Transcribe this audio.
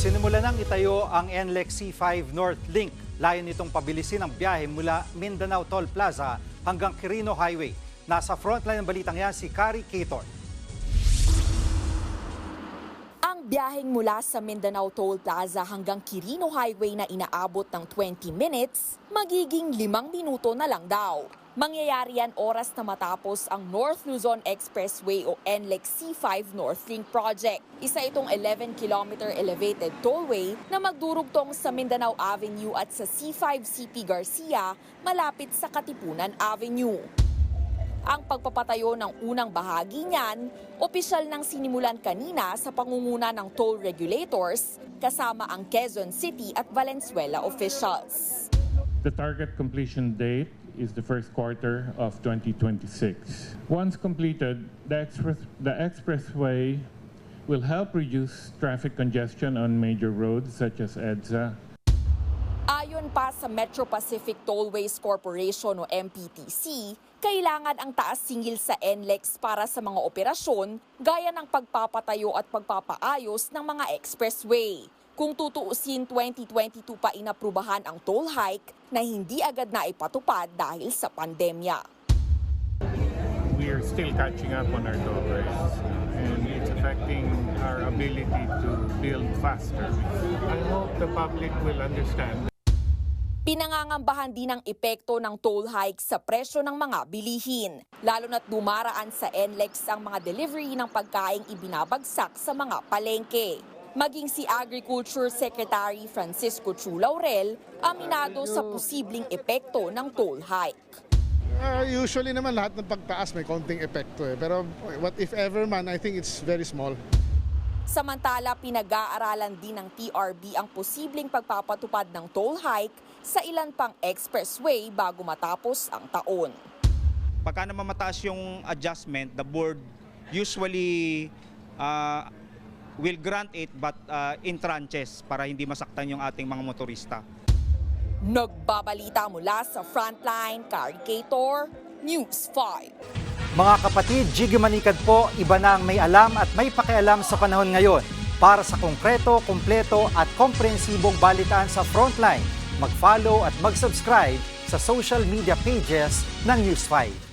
Sinimula nang itayo ang NLEX C5 North Link. Layo nitong pabilisin ang biyahe mula Mindanao Toll Plaza hanggang Quirino Highway. Nasa frontline ng balitang yan si Kari Cator. Ang biyaheng mula sa Mindanao Toll Plaza hanggang Quirino Highway na inaabot ng 20 minutes, magiging 5 minuto na lang daw. Mangyayari yan oras na matapos ang North Luzon Expressway o NLEX C5 North Link Project. Isa itong 11-kilometer elevated tollway na magdurugtong sa Mindanao Avenue at sa C5 CP Garcia malapit sa Katipunan Avenue. Ang pagpapatayo ng unang bahagi niyan, opisyal nang sinimulan kanina sa pangunguna ng toll regulators kasama ang Quezon City at Valenzuela officials. The target completion date is the first quarter of 2026. Once completed, the expressway will help reduce traffic congestion on major roads such as EDSA. Ayon pa sa Metro Pacific Tollways Corporation o MPTC, kailangan ang taas singil sa NLEX para sa mga operasyon gaya ng pagpapatayo at pagpapaayos ng mga expressway. Kung tutuusin, 2022 pa inaprubahan ang toll hike na hindi agad na ipatupad dahil sa pandemya. We are still catching up on our toll rates and it's affecting our ability to build faster. I hope the public will understand. Pinangangambahan din ang epekto ng toll hike sa presyo ng mga bilihin, lalo na't dumaraan sa NLEX ang mga delivery ng pagkaing ibinabagsak sa mga palengke. Maging si Agriculture Secretary Francisco Chu Laurel, aminado sa posibleng epekto ng toll hike. Usually naman lahat ng pagtaas may konting epekto pero what if ever man, I think it's very small. Samantala, pinag-aaralan din ng TRB ang posibleng pagpapatupad ng toll hike sa ilan pang expressway bago matapos ang taon. Pagka naman mataas yung adjustment, the board usually will grant it but in tranches para hindi masaktan yung ating mga motorista. Nagbabalita mula sa Frontline, Kari Cator, News 5. Mga kapatid, Jiggy Manikad po, iba na ang may alam at may pakialam sa panahon ngayon. Para sa konkreto, kumpleto at komprehensibong balitaan sa Frontline, mag-follow at mag-subscribe sa social media pages ng News 5.